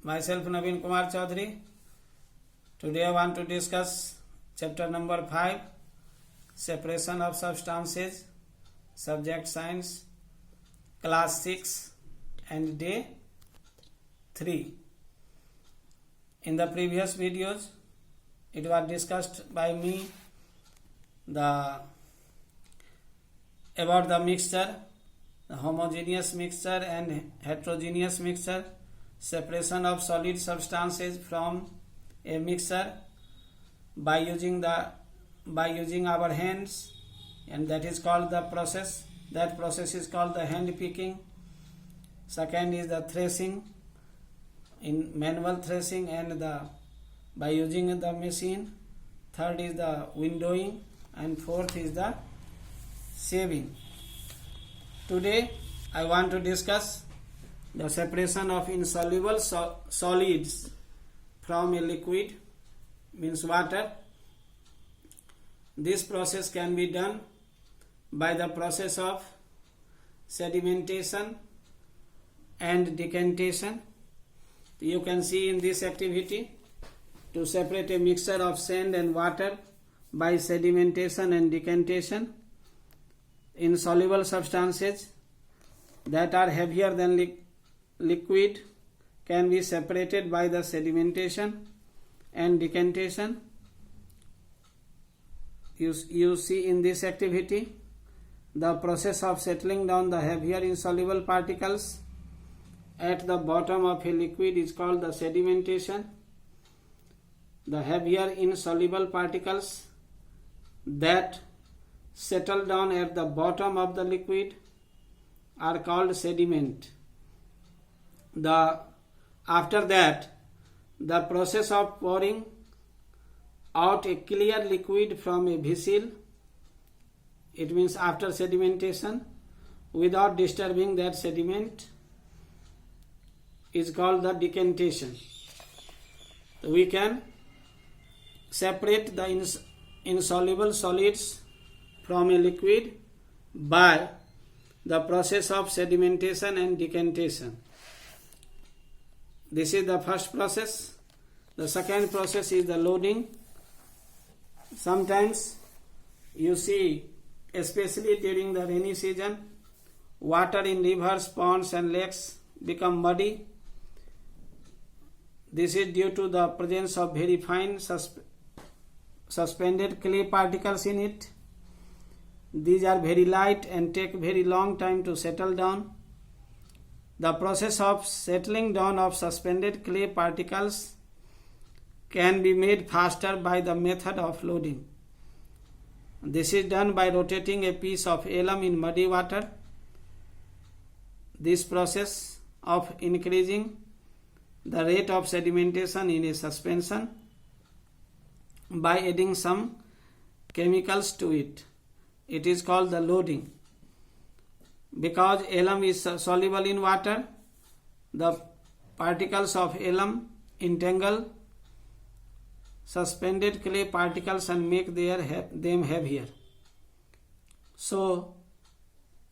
Myself Naveen Kumar Chaudhary. Today I want to discuss chapter number 5, Separation of Substances, Subject Science, Class 6 and Day 3. In the previous videos, it was discussed by me about the mixture, the homogeneous mixture and heterogeneous mixture, separation of solid substances from a mixture by using our hands, and that is called the process. That process is called the hand picking. Second is the threshing, in manual threshing and by using the machine. Third is the windowing, and fourth is the shaving. Today I want to discuss the separation of insoluble solids from a liquid, means water. This process can be done by the process of sedimentation and decantation. You can see in this activity, to separate a mixture of sand and water by sedimentation and decantation, insoluble substances that are heavier than liquid can be separated by the sedimentation and decantation. You see in this activity, the process of settling down the heavier insoluble particles at the bottom of a liquid is called the sedimentation. The heavier insoluble particles that settle down at the bottom of the liquid are called sediment. After that, the process of pouring out a clear liquid from a vessel, it means after sedimentation, without disturbing that sediment, is called the decantation. We can separate the insoluble solids from a liquid by the process of sedimentation and decantation. This is the first process. The second process is the loading. Sometimes you see, especially during the rainy season, water in rivers, ponds and lakes become muddy. This is due to the presence of very fine suspended clay particles in it. These are very light and take very long time to settle down. The process of settling down of suspended clay particles can be made faster by the method of loading. This is done by rotating a piece of alum in muddy water. This process of increasing the rate of sedimentation in a suspension by adding some chemicals to it. It is called the loading. Because alum is soluble in water, the particles of alum entangle suspended clay particles and make them heavier. So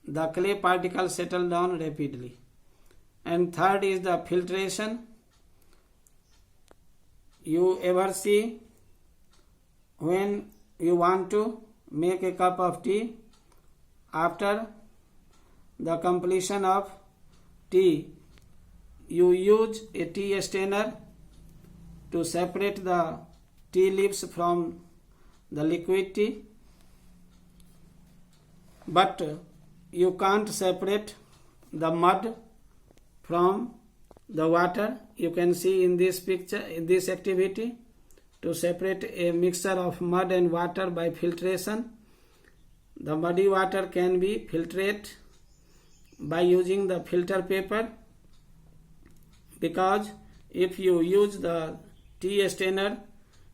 the clay particles settle down rapidly. And third is the filtration. You ever see, when you want to make a cup of tea, after the completion of tea, you use a tea strainer to separate the tea leaves from the liquid tea, but you can't separate the mud from the water. You can see in this picture, in this activity, to separate a mixture of mud and water by filtration. The muddy water can be filtered by using the filter paper, because if you use the tea strainer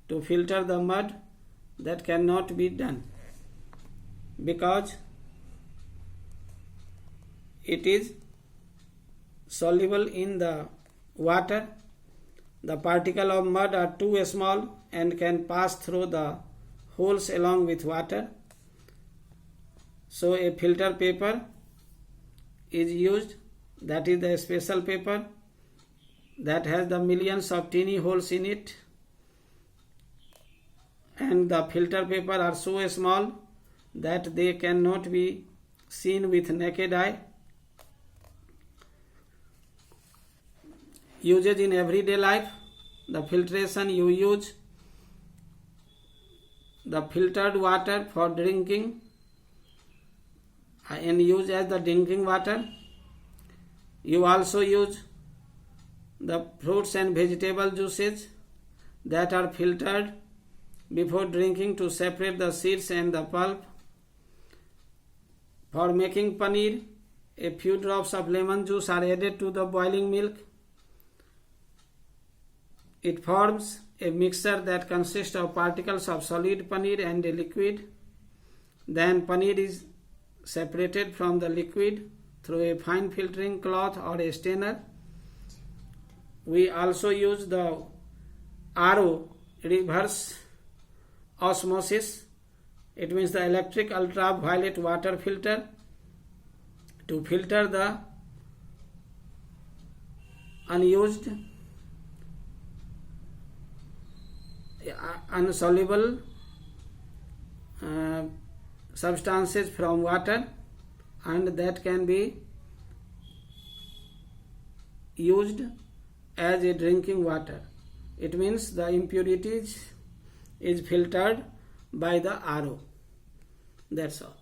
to filter the mud, that cannot be done, because it is soluble in the water. The particles of mud are too small and can pass through the holes along with water. So a filter paper is used, that is the special paper that has the millions of teeny holes in it, and the filter paper are so small that they cannot be seen with naked eye. Usage in everyday life. The filtration you use the filtered water for drinking and use as the drinking water. You also use the fruits and vegetable juices that are filtered before drinking to separate the seeds and the pulp. For making paneer, a few drops of lemon juice are added to the boiling milk. It forms a mixture that consists of particles of solid paneer and a liquid. Then paneer is separated from the liquid through a fine filtering cloth or a strainer. We also use the RO, reverse osmosis. It means the electric ultraviolet water filter, to filter the unused insoluble substances from water, and that can be used as a drinking water. It means the impurities is filtered by the RO. That's all.